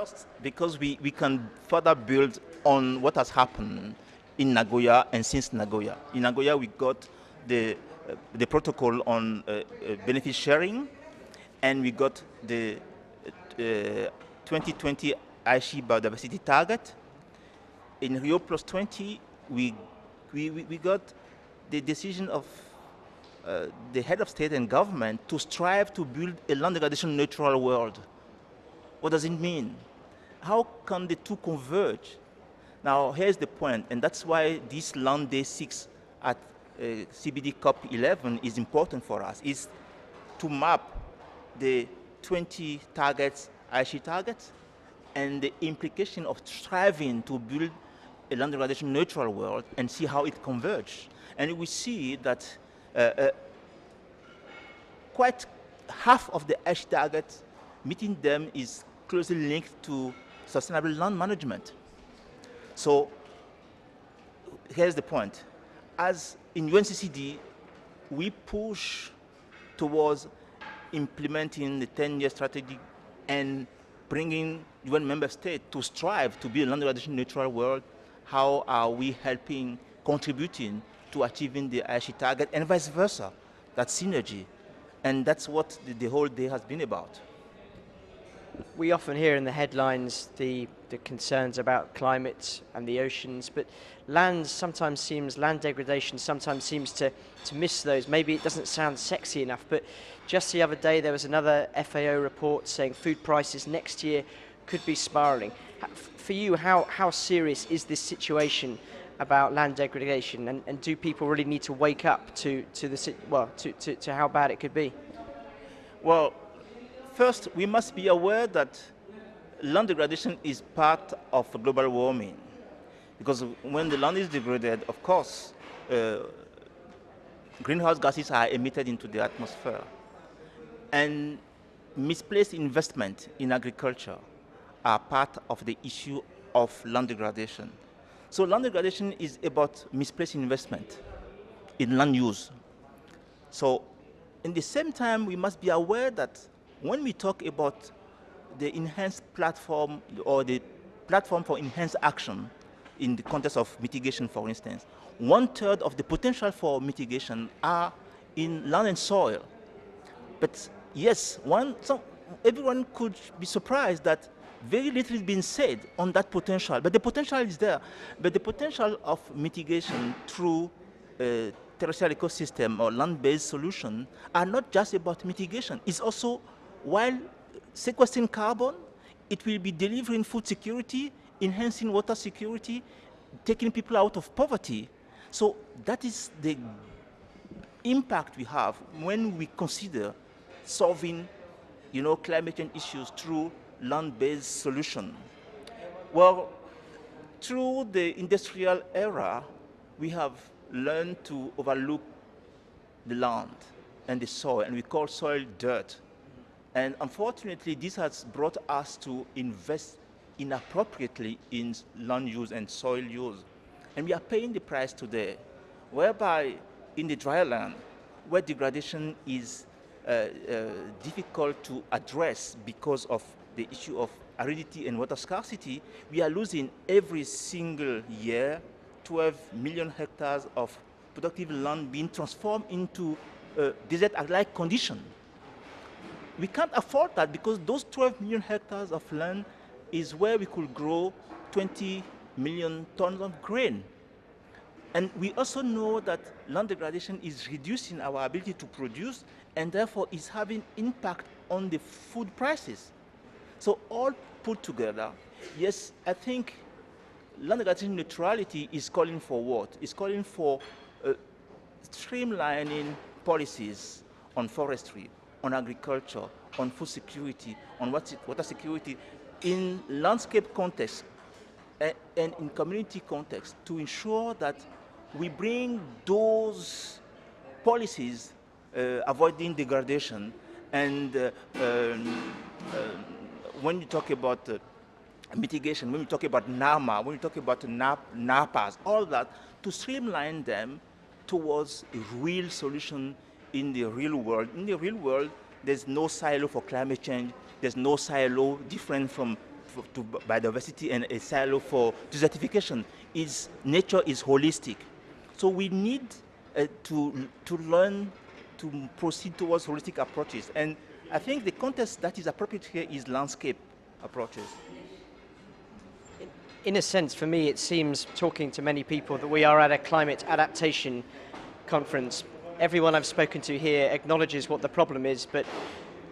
First, because we can further build on what has happened in Nagoya and since Nagoya. In Nagoya, we got the protocol on benefit sharing, and we got the 2020 Aichi biodiversity target. In Rio+20, we got the decision of the head of state and government to strive to build a land degradation neutral world. What does it mean? How can the two converge? Now, here's the point, and that's why this Land Day 6 at CBD COP11 is important for us, is to map the 20 targets, Aichi targets, and the implication of striving to build a land degradation neutral world and see how it converges. And we see that quite half of the Aichi targets, meeting them is closely linked to sustainable land management. So here's the point. As in UNCCD, we push towards implementing the 10-year strategy and bringing UN member states to strive to be a land degradation neutral world. How are we helping, contributing to achieving the Aichi target, and vice versa, that synergy. And that's what the whole day has been about. We often hear in the headlines the concerns about climate and the oceans, but land degradation sometimes seems to miss those. Maybe it doesn't sound sexy enough, but just the other day there was another FAO report saying food prices next year could be spiraling. For you, how serious is this situation about land degradation, and do people really need to wake up to how bad it could be? Well, first, we must be aware that land degradation is part of global warming. Because when the land is degraded, of course, greenhouse gases are emitted into the atmosphere. And misplaced investment in agriculture are part of the issue of land degradation. So land degradation is about misplaced investment in land use. So in the same time, we must be aware that when we talk about the enhanced platform or the platform for enhanced action in the context of mitigation, for instance, 1/3 of the potential for mitigation are in land and soil. But yes, everyone could be surprised that very little is being said on that potential, but the potential is there. But the potential of mitigation through terrestrial ecosystem or land-based solution are not just about mitigation. It's also, while sequestering carbon, it will be delivering food security, enhancing water security, taking people out of poverty. So that is the impact we have when we consider solving, climate change issues through land-based solution. Well, through the industrial era, we have learned to overlook the land and the soil, and we call soil dirt. And unfortunately, this has brought us to invest inappropriately in land use and soil use. And we are paying the price today, whereby in the dry land, where degradation is difficult to address because of the issue of aridity and water scarcity, we are losing every single year 12 million hectares of productive land being transformed into desert-like condition. We can't afford that because those 12 million hectares of land is where we could grow 20 million tons of grain. And we also know that land degradation is reducing our ability to produce, and therefore is having impact on the food prices. So all put together, yes, I think land degradation neutrality is calling for what? It's calling for streamlining policies on forestry, on agriculture, on food security, on water security in landscape context and in community context to ensure that we bring those policies avoiding degradation. And when you talk about mitigation, when we talk about NAMA, when we talk about NAPAs, all that, to streamline them towards a real solution in the real world. In the real world, there's no silo for climate change. There's no silo different from to biodiversity and a silo for desertification. Nature is holistic. So we need to learn to proceed towards holistic approaches. And I think the context that is appropriate here is landscape approaches. In a sense, for me, it seems, talking to many people, that we are at a climate adaptation conference. Everyone I've spoken to here acknowledges what the problem is, but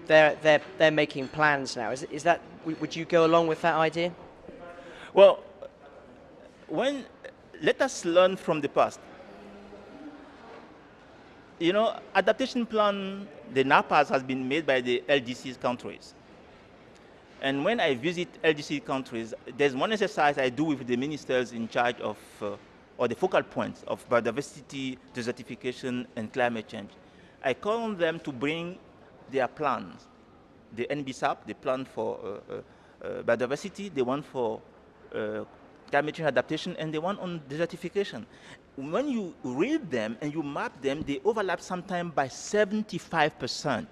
they're making plans now. Is that, would you go along with that idea? Well, let us learn from the past. You know, adaptation plan, the NAPAs has been made by the LDC countries. And when I visit LDC countries, there's one exercise I do with the ministers in charge of, or the focal points of biodiversity, desertification, and climate change. I call on them to bring their plans, the NBSAP, the plan for biodiversity, the one for climate change adaptation, and the one on desertification. When you read them and you map them, they overlap sometimes by 75%.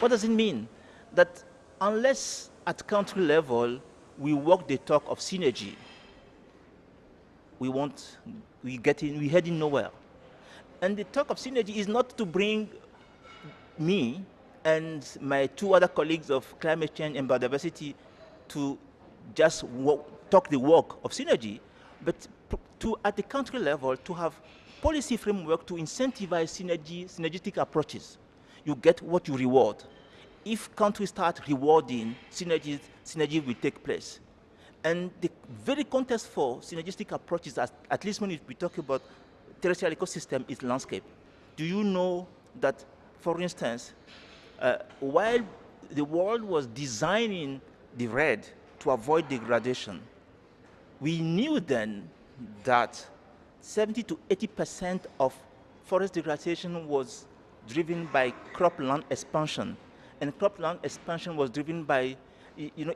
What does it mean? That unless at country level we walk the talk of synergy, we're heading nowhere. And the talk of synergy is not to bring me and my two other colleagues of climate change and biodiversity to just talk the walk of synergy, but to, at the country level, to have policy framework to incentivize synergistic approaches. You get what you reward. If countries start rewarding synergy will take place. And the very context for synergistic approaches, at least when we talk about terrestrial ecosystem, is landscape. Do you know that, for instance, while the world was designing the RED to avoid degradation, we knew then that 70 to 80% of forest degradation was driven by cropland expansion. And cropland expansion was driven by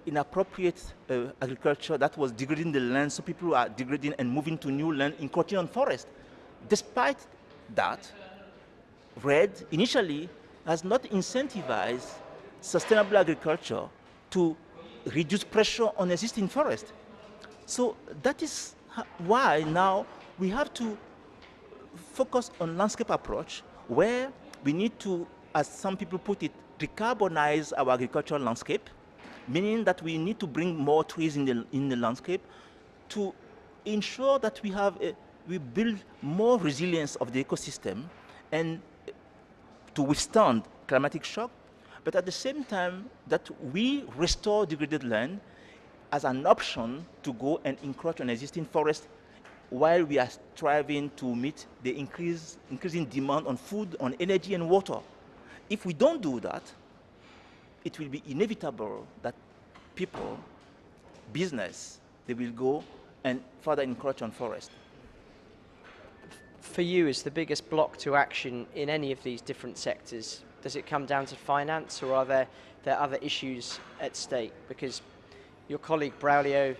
inappropriate agriculture that was degrading the land, so people are degrading and moving to new land, encroaching on forest. Despite that, RED initially has not incentivized sustainable agriculture to reduce pressure on existing forest. So that is why now we have to focus on landscape approach, where we need to, as some people put it, decarbonize our agricultural landscape, meaning that we need to bring more trees in the landscape to ensure that we build more resilience of the ecosystem and to withstand climatic shock, but at the same time that we restore degraded land as an option to go and encroach on existing forest while we are striving to meet the increasing demand on food, on energy and water. If we don't do that, it will be inevitable that people, business, they will go and further encroach on forest. For you, is the biggest block to action in any of these different sectors? Does it come down to finance, or are there other issues at stake? Because your colleague Braulio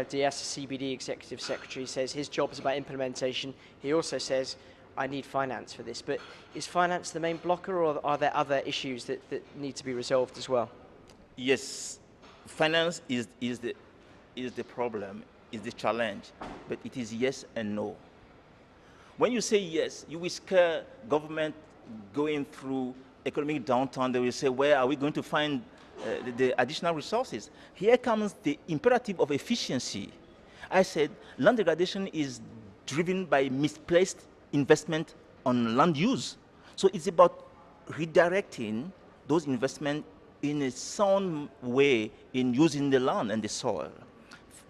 Diaz, CBD Executive Secretary, says his job is about implementation. He also says, I need finance for this. But is finance the main blocker, or are there other issues that need to be resolved as well? Yes, finance is the problem, is the challenge, but it is yes and no. When you say yes, you will scare government going through economic downturn. They will say, where are we going to find the additional resources? Here comes the imperative of efficiency. I said land degradation is driven by misplaced investment on land use. So it's about redirecting those investments in a sound way in using the land and the soil.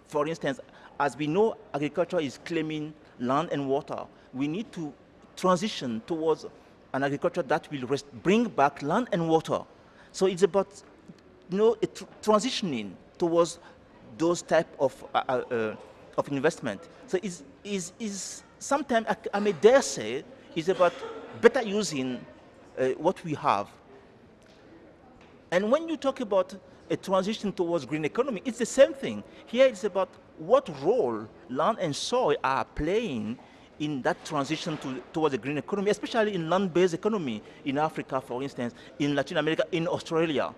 For instance, as we know, agriculture is claiming land and water. We need to transition towards an agriculture that will bring back land and water. So it's about transitioning towards those type of investment. So is sometimes I may dare say is about better using what we have. And when you talk about a transition towards green economy, it's the same thing. Here it's about what role land and soil are playing in that transition towards a green economy, especially in land-based economy in Africa, for instance, in Latin America, in Australia.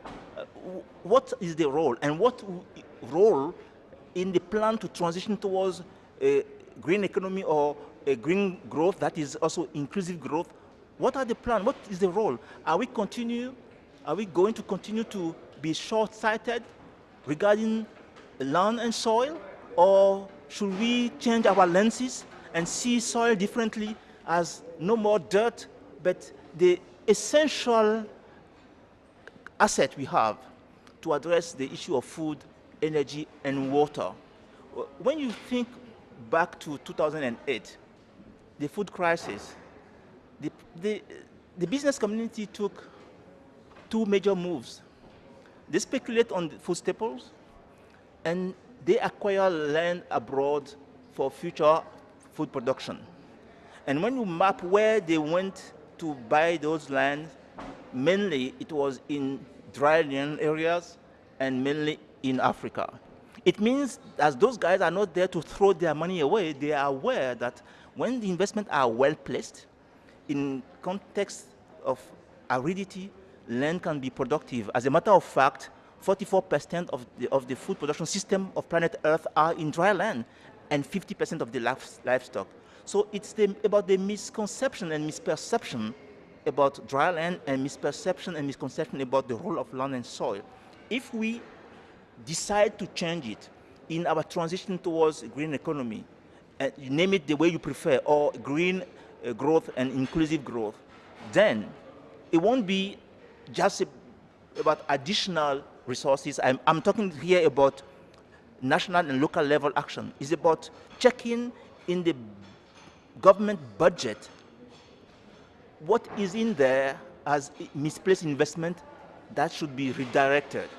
What is the role, and what role in the plan to transition towards a green economy or a green growth that is also inclusive growth? What are the plans? What is the role? Are we going to continue to be short-sighted regarding land and soil, or should we change our lenses and see soil differently as no more dirt, but the essential asset we have to address the issue of food, energy, and water? When you think back to 2008, the food crisis, the business community took two major moves. They speculate on the food staples, and they acquire land abroad for future food production. And when you map where they went to buy those lands, mainly it was in dry land areas and mainly in Africa. It means as those guys are not there to throw their money away, they are aware that when the investments are well placed, in context of aridity, land can be productive. As a matter of fact, 44% of the food production system of planet Earth are in dry land, and 50% of the livestock. So it's about the misconception and misperception about dry land, and misperception and misconception about the role of land and soil. If we decide to change it in our transition towards a green economy, you name it the way you prefer, or green growth and inclusive growth, then it won't be just about additional resources. I'm talking here about national and local level action. It's about checking in the government budget what is in there as misplaced investment that should be redirected.